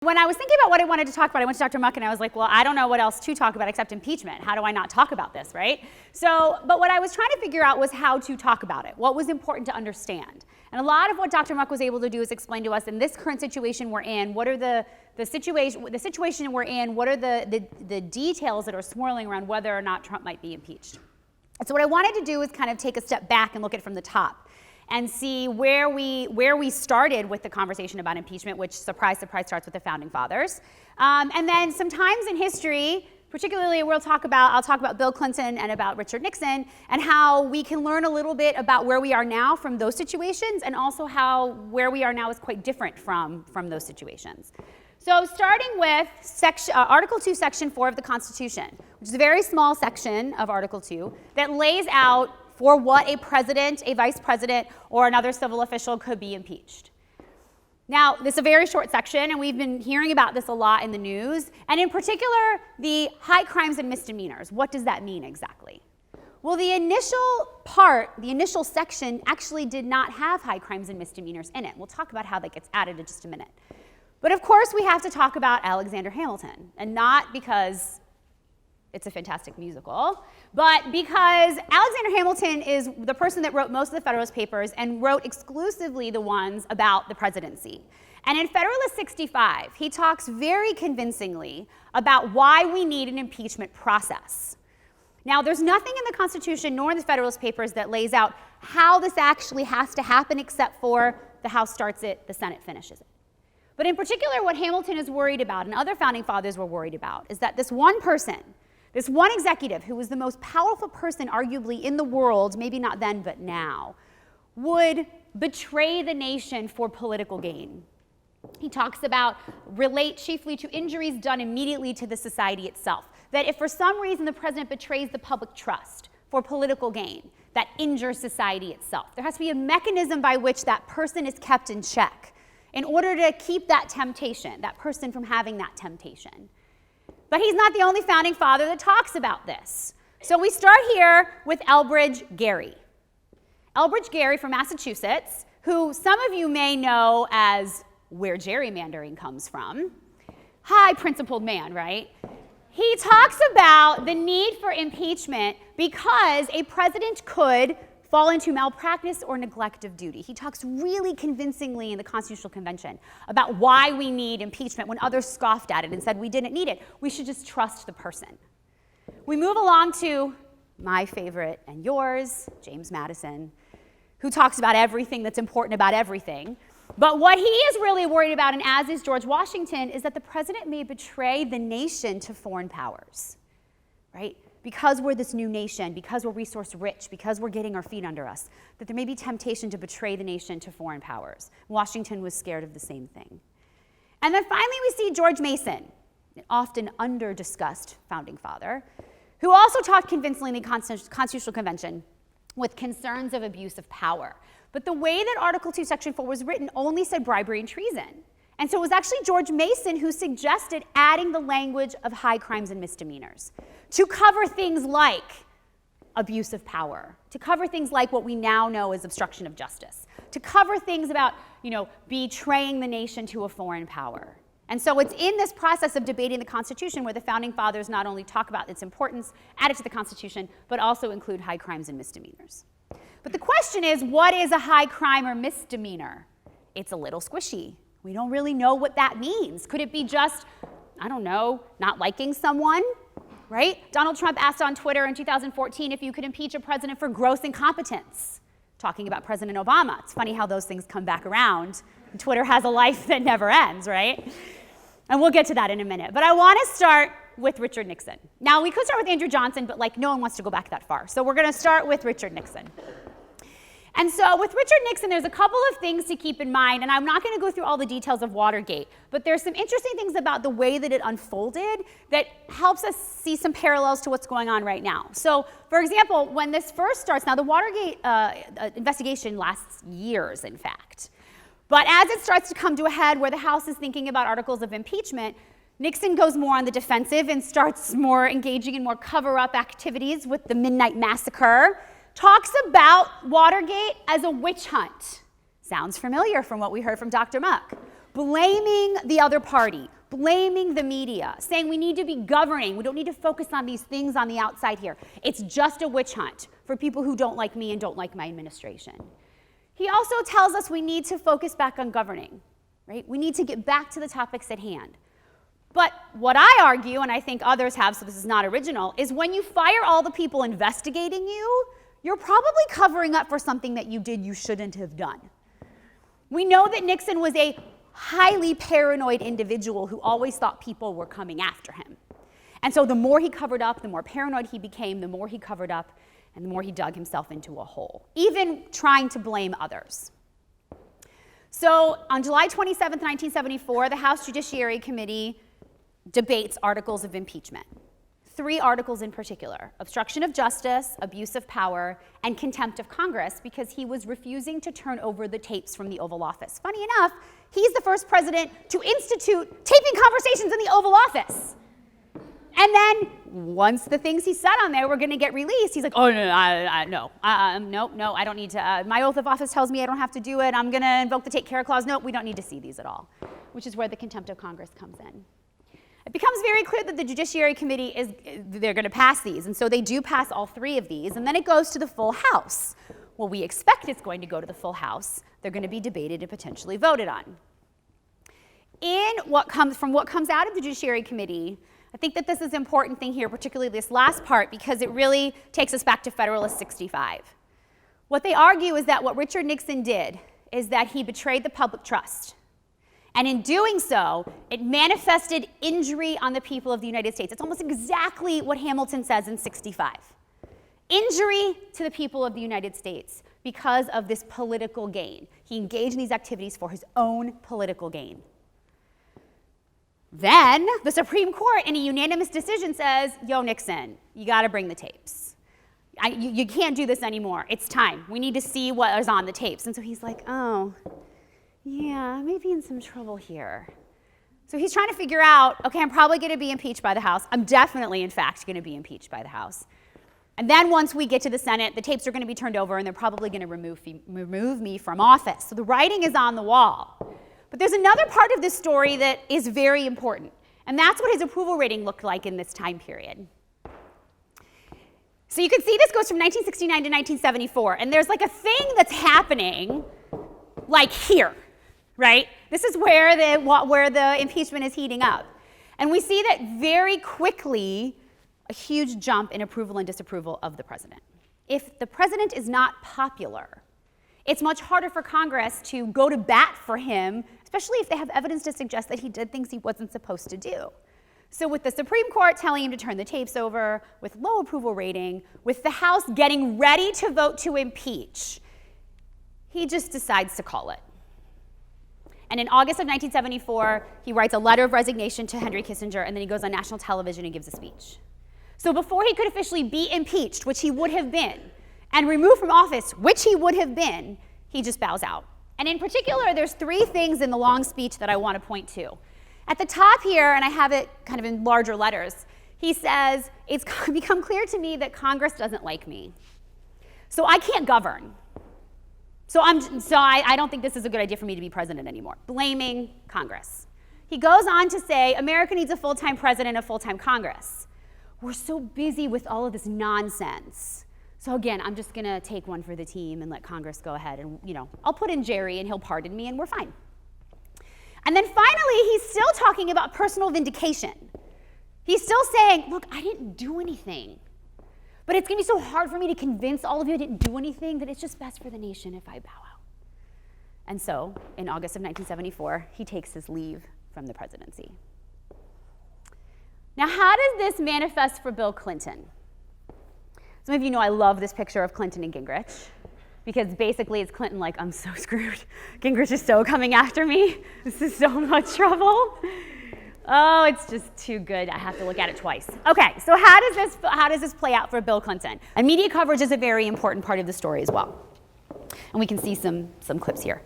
When I was thinking about what I wanted to talk about, I went to Dr. Muck and I was like, well, I don't know what else to talk about except impeachment. How do I not talk about this, right? But what I was trying to figure out was how to talk about it, what was important to understand. And a lot of what Dr. Muck was able to do is explain to us in this current situation we're in, what are the situation we're in, what are the details that are swirling around whether or not Trump might be impeached. And so what I wanted to do is kind of take a step back and look at it from the top and see where we started with the conversation about impeachment, which, surprise, surprise, starts with the Founding Fathers. And then sometimes in history, particularly I'll talk about Bill Clinton and about Richard Nixon, and how we can learn a little bit about where we are now from those situations, and also how where we are now is quite different from those situations. So starting with Article 2, Section 4 of the Constitution, which is a very small section of Article 2 that lays out for what a president, a vice president, or another civil official could be impeached. Now, this is a very short section, and we've been hearing about this a lot in the news, and in particular, the high crimes and misdemeanors. What does that mean exactly? Well, the initial section actually did not have high crimes and misdemeanors in it. We'll talk about how that gets added in just a minute. But of course, we have to talk about Alexander Hamilton, and not because it's a fantastic musical, but because Alexander Hamilton is the person that wrote most of the Federalist Papers and wrote exclusively the ones about the presidency. And in Federalist 65, he talks very convincingly about why we need an impeachment process. Now, there's nothing in the Constitution nor in the Federalist Papers that lays out how this actually has to happen, except for the House starts it, the Senate finishes it. But in particular, what Hamilton is worried about, and other founding fathers were worried about, is that this one person, this one executive, who was the most powerful person arguably in the world, maybe not then but now, would betray the nation for political gain. He talks about relate chiefly to injuries done immediately to the society itself. That if for some reason the president betrays the public trust for political gain, that injures society itself. There has to be a mechanism by which that person is kept in check in order to keep that temptation, that person from having that temptation. But he's not the only founding father that talks about this. So we start here with Elbridge Gerry. Elbridge Gerry from Massachusetts, who some of you may know as where gerrymandering comes from. High principled man, right? He talks about the need for impeachment because a president could fall into malpractice or neglect of duty. He talks really convincingly in the Constitutional Convention about why we need impeachment when others scoffed at it and said we didn't need it. We should just trust the person. We move along to my favorite and yours, James Madison, who talks about everything that's important about everything. But what he is really worried about, and as is George Washington, is that the president may betray the nation to foreign powers, right? Because we're this new nation, because we're resource rich, because we're getting our feet under us, that there may be temptation to betray the nation to foreign powers. Washington was scared of the same thing. And then finally we see George Mason, an often under-discussed founding father, who also talked convincingly in the Constitutional Convention with concerns of abuse of power. But the way that Article 2, Section 4 was written only said bribery and treason. And so it was actually George Mason who suggested adding the language of high crimes and misdemeanors to cover things like abuse of power, to cover things like what we now know as obstruction of justice, to cover things about, betraying the nation to a foreign power. And so it's in this process of debating the Constitution where the founding fathers not only talk about its importance, add it to the Constitution, but also include high crimes and misdemeanors. But the question is, what is a high crime or misdemeanor? It's a little squishy. We don't really know what that means. Could it be just, not liking someone, right? Donald Trump asked on Twitter in 2014 if you could impeach a president for gross incompetence, talking about President Obama. It's funny how those things come back around. Twitter has a life that never ends, right? And we'll get to that in a minute. But I want to start with Richard Nixon. Now, we could start with Andrew Johnson, but no one wants to go back that far. So we're going to start with Richard Nixon. And so with Richard Nixon, there's a couple of things to keep in mind, and I'm not going to go through all the details of Watergate, but there's some interesting things about the way that it unfolded that helps us see some parallels to what's going on right now. So, for example, when this first starts, now the Watergate investigation lasts years, in fact. But as it starts to come to a head where the House is thinking about articles of impeachment, Nixon goes more on the defensive and starts more engaging in more cover-up activities with the Midnight Massacre, talks about Watergate as a witch hunt. Sounds familiar from what we heard from Dr. Muck. blaming the other party, blaming the media, saying we need to be governing. We don't need to focus on these things on the outside here. It's just a witch hunt for people who don't like me and don't like my administration. He also tells us we need to focus back on governing, right? We need to get back to the topics at hand. But what I argue, and I think others have, so this is not original, is when you fire all the people investigating you, you're probably covering up for something that you did you shouldn't have done. We know that Nixon was a highly paranoid individual who always thought people were coming after him. And so the more he covered up, the more paranoid he became, the more he covered up, and the more he dug himself into a hole, even trying to blame others. So on July 27th, 1974, the House Judiciary Committee debates articles of impeachment. 3 articles in particular: obstruction of justice, abuse of power, and contempt of Congress, because he was refusing to turn over the tapes from the Oval Office. Funny enough, he's the first president to institute taping conversations in the Oval Office. And then once the things he said on there were going to get released, he's like, oh, no, I don't need to. My oath of office tells me I don't have to do it. I'm going to invoke the take care clause. Nope, we don't need to see these at all, which is where the contempt of Congress comes in. It becomes very clear that the Judiciary Committee they're going to pass these, and so they do pass all 3 of these, and then it goes to the full House. Well, we expect it's going to go to the full House. They're going to be debated and potentially voted on. From what comes out of the Judiciary Committee, I think that this is an important thing here, particularly this last part, because it really takes us back to Federalist 65. What they argue is that what Richard Nixon did is that he betrayed the public trust. And in doing so, it manifested injury on the people of the United States. It's almost exactly what Hamilton says in 65. Injury to the people of the United States because of this political gain. He engaged in these activities for his own political gain. Then the Supreme Court, in a unanimous decision, says, yo, Nixon, you got to bring the tapes. You can't do this anymore. It's time. We need to see what is on the tapes. And so he's like, oh, yeah, I may be in some trouble here. So he's trying to figure out, okay, I'm probably going to be impeached by the House. I'm definitely, in fact, going to be impeached by the House. And then once we get to the Senate, the tapes are going to be turned over, and they're probably going to remove me from office. So the writing is on the wall. But there's another part of this story that is very important, and that's what his approval rating looked like in this time period. So you can see this goes from 1969 to 1974, and there's like a thing that's happening like here, right? This is where the impeachment is heating up. And we see that very quickly a huge jump in approval and disapproval of the president. If the president is not popular, it's much harder for Congress to go to bat for him, especially if they have evidence to suggest that he did things he wasn't supposed to do. So with the Supreme Court telling him to turn the tapes over, with low approval rating, with the House getting ready to vote to impeach, he just decides to call it. And in August of 1974, he writes a letter of resignation to Henry Kissinger, and then he goes on national television and gives a speech. So before he could officially be impeached, which he would have been, and removed from office, which he would have been, he just bows out. And in particular, there's 3 things in the long speech that I want to point to. At the top here, and I have it kind of in larger letters, he says, it's become clear to me that Congress doesn't like me. So I can't govern. So I don't think this is a good idea for me to be president anymore. Blaming Congress. He goes on to say, America needs a full-time president, a full-time Congress. We're so busy with all of this nonsense. So again, I'm just gonna take one for the team and let Congress go ahead and, I'll put in Jerry and he'll pardon me and we're fine. And then finally, he's still talking about personal vindication. He's still saying, look, I didn't do anything. But it's going to be so hard for me to convince all of you I didn't do anything that it's just best for the nation if I bow out. And so, in August of 1974, he takes his leave from the presidency. Now, how does this manifest for Bill Clinton? Some of you know I love this picture of Clinton and Gingrich, because basically it's Clinton like, I'm so screwed. Gingrich is so coming after me. This is so much trouble. Oh, it's just too good. I have to look at it twice. Okay, so how does this play out for Bill Clinton? And media coverage is a very important part of the story as well. And we can see some clips here.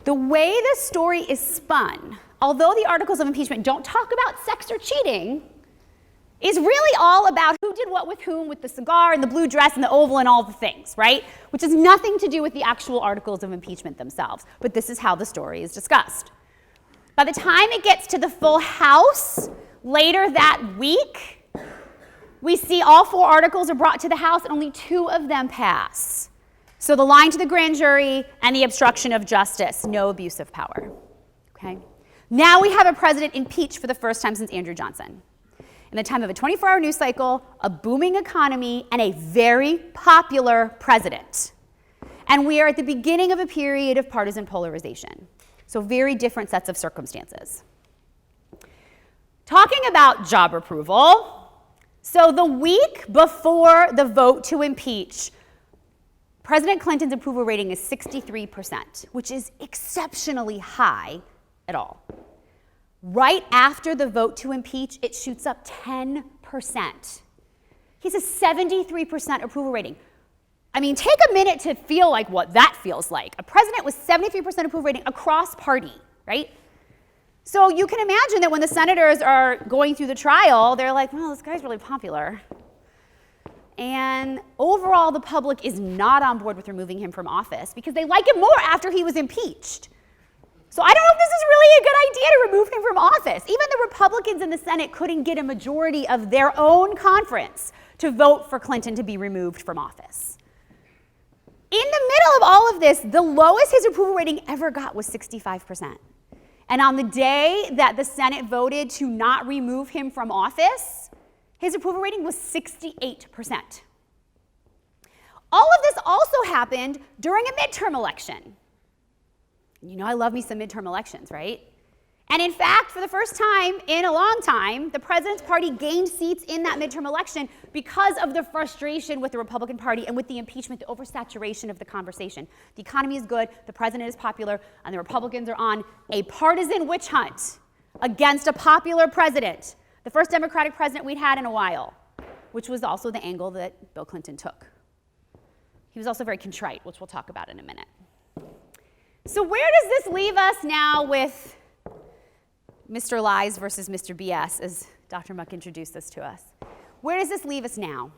The way the story is spun, although the articles of impeachment don't talk about sex or cheating, is really all about who did what with whom, with the cigar and the blue dress and the oval and all the things, right? Which has nothing to do with the actual articles of impeachment themselves. But this is how the story is discussed. By the time it gets to the full House later that week, we see all 4 articles are brought to the House and only 2 of them pass. So the lying to the grand jury and the obstruction of justice, no abuse of power. Okay? Now we have a president impeached for the first time since Andrew Johnson. In the time of a 24-hour news cycle, a booming economy, and a very popular president. And we are at the beginning of a period of partisan polarization. So very different sets of circumstances. Talking about job approval, so the week before the vote to impeach, President Clinton's approval rating is 63%, which is exceptionally high at all. Right after the vote to impeach, it shoots up 10%. He's a 73% approval rating. I mean, take a minute to feel like what that feels like. A president with 73% approval rating across party, right? So you can imagine that when the senators are going through the trial, they're like, well, this guy's really popular. And overall, the public is not on board with removing him from office because they like him more after he was impeached. So I don't know if this is really a good idea to remove him from office. Even the Republicans in the Senate couldn't get a majority of their own conference to vote for Clinton to be removed from office. In the middle of all of this, the lowest his approval rating ever got was 65%. And on the day that the Senate voted to not remove him from office, his approval rating was 68%. All of this also happened during a midterm election. You know I love me some midterm elections, right? And in fact, for the first time in a long time, the president's party gained seats in that midterm election because of the frustration with the Republican Party and with the impeachment, the oversaturation of the conversation. The economy is good, the president is popular, and the Republicans are on a partisan witch hunt against a popular president, the first Democratic president we'd had in a while, which was also the angle that Bill Clinton took. He was also very contrite, which we'll talk about in a minute. So where does this leave us now with Mr. Lies versus Mr. BS, as Dr. Muck introduced this to us? Where does this leave us now?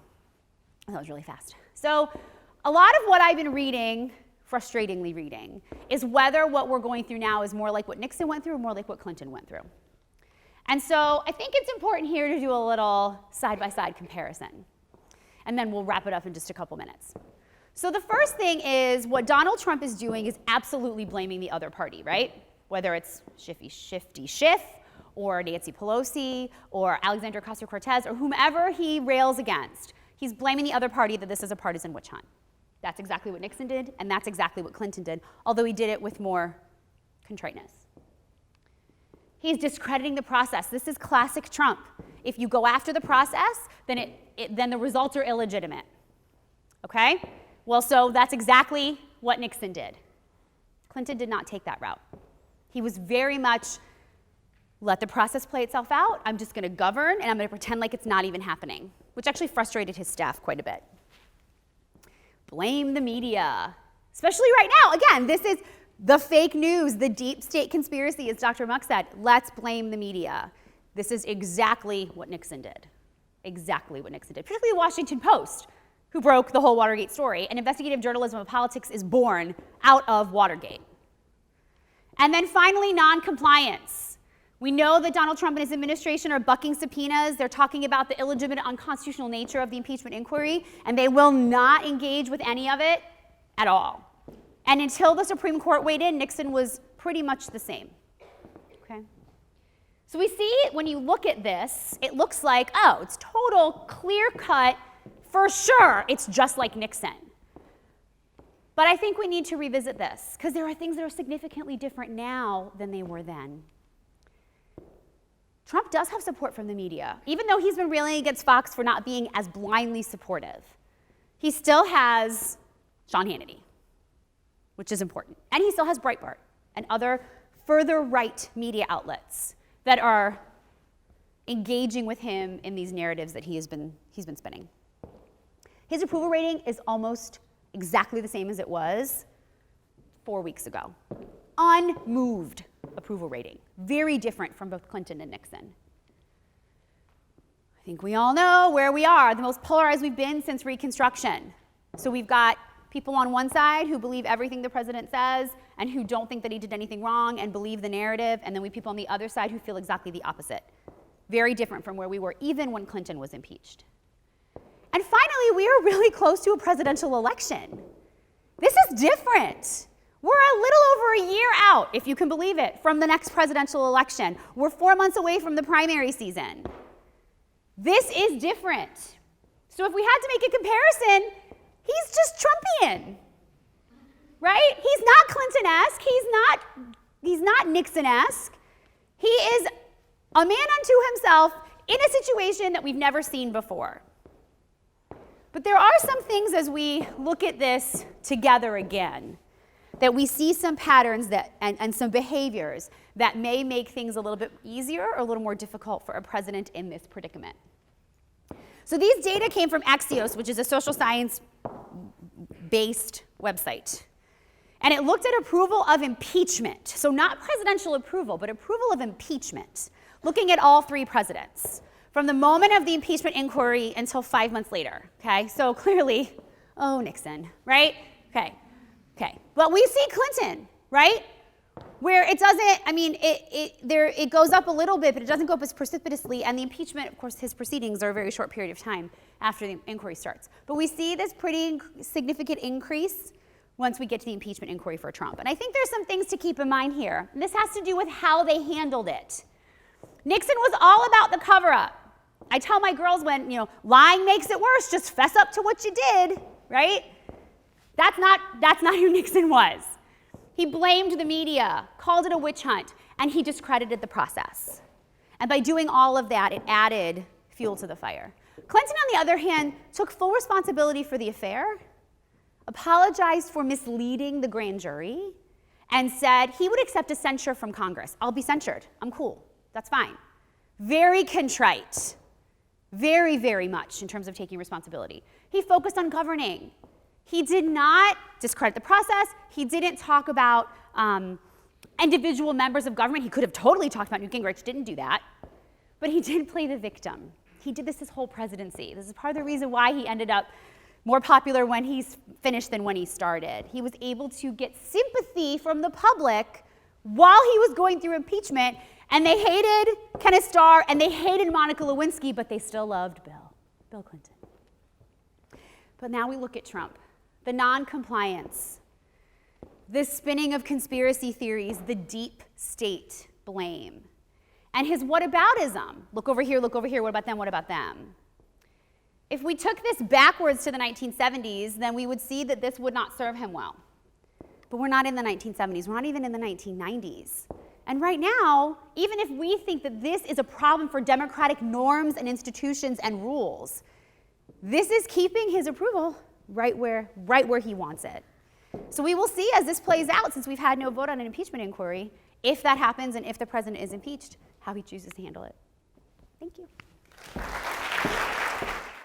Oh, that was really fast. So a lot of what I've been reading, frustratingly reading, is whether what we're going through now is more like what Nixon went through or more like what Clinton went through. And so I think it's important here to do a little side-by-side comparison. And then we'll wrap it up in just a couple minutes. So the first thing is what Donald Trump is doing is absolutely blaming the other party, right? Whether it's Shifty Schiff or Nancy Pelosi or Alexandria Ocasio-Cortez or whomever he rails against, he's blaming the other party that this is a partisan witch hunt. That's exactly what Nixon did, and that's exactly what Clinton did, although he did it with more contriteness. He's discrediting the process. This is classic Trump. If you go after the process, then the results are illegitimate. Okay? Well, so that's exactly what Nixon did. Clinton did not take that route. He was very much, let the process play itself out. I'm just going to govern, and I'm going to pretend like it's not even happening, which actually frustrated his staff quite a bit. Blame the media, especially right now. Again, this is the fake news, the deep state conspiracy, as Dr. Muck said. Let's blame the media. This is exactly what Nixon did. Exactly what Nixon did, particularly the Washington Post, who broke the whole Watergate story. And investigative journalism of politics is born out of Watergate. And then finally, noncompliance. We know that Donald Trump and his administration are bucking subpoenas. They're talking about the illegitimate, unconstitutional nature of the impeachment inquiry, and they will not engage with any of it at all. And until the Supreme Court weighed in, Nixon was pretty much the same. Okay? So we see, when you look at this, it looks like, oh, it's total, clear-cut, for sure, it's just like Nixon. But I think we need to revisit this, because there are things that are significantly different now than they were then. Trump does have support from the media, even though he's been railing against Fox for not being as blindly supportive. He still has Sean Hannity, which is important. And he still has Breitbart and other further right media outlets that are engaging with him in these narratives that he's been spinning. His approval rating is almost exactly the same as it was 4 weeks ago. Unmoved approval rating. Very different from both Clinton and Nixon. I think we all know where we are, the most polarized we've been since Reconstruction. So we've got people on one side who believe everything the president says, and who don't think that he did anything wrong and believe the narrative, and then we have people on the other side who feel exactly the opposite. Very different from where we were even when Clinton was impeached. And finally, we are really close to a presidential election. This is different. We're a little over a year out, if you can believe it, from the next presidential election. We're 4 months away from the primary season. This is different. So if we had to make a comparison, he's just Trumpian, right? He's not Clinton-esque. He's not Nixon-esque. He is a man unto himself in a situation that we've never seen before. But there are some things as we look at this together again, that we see some patterns and some behaviors that may make things a little bit easier or a little more difficult for a president in this predicament. So these data came from Axios, which is a social science-based website. And it looked at approval of impeachment. So not presidential approval, but approval of impeachment, looking at all three presidents, from the moment of the impeachment inquiry until 5 months later, okay? So clearly, oh, Nixon, right? Okay. But we see Clinton, right? Where it doesn't, I mean, it goes up a little bit, but it doesn't go up as precipitously. And the impeachment, of course, his proceedings are a very short period of time after the inquiry starts. But we see this pretty significant increase once we get to the impeachment inquiry for Trump. And I think there's some things to keep in mind here. And this has to do with how they handled it. Nixon was all about the cover-up. I tell my girls when, lying makes it worse, just fess up to what you did, right? That's not who Nixon was. He blamed the media, called it a witch hunt, and he discredited the process. And by doing all of that, it added fuel to the fire. Clinton, on the other hand, took full responsibility for the affair, apologized for misleading the grand jury, and said he would accept a censure from Congress. I'll be censured. I'm cool. That's fine. Very contrite. Very, very much in terms of taking responsibility. He focused on governing. He did not discredit the process. He didn't talk about individual members of government. He could have totally talked about Newt Gingrich, didn't do that. But he didn't play the victim. He did this his whole presidency. This is part of the reason why he ended up more popular when he's finished than when he started. He was able to get sympathy from the public while he was going through impeachment, and they hated Kenneth Starr and they hated Monica Lewinsky, but they still loved Bill Clinton. But now we look at Trump. The non-compliance, the spinning of conspiracy theories, the deep state blame, and his whataboutism. Look over here, what about them, what about them? If we took this backwards to the 1970s, then we would see that this would not serve him well. But we're not in the 1970s, we're not even in the 1990s. And right now, even if we think that this is a problem for democratic norms and institutions and rules, this is keeping his approval right where he wants it. So we will see as this plays out, since we've had no vote on an impeachment inquiry, if that happens and if the president is impeached, how he chooses to handle it. Thank you.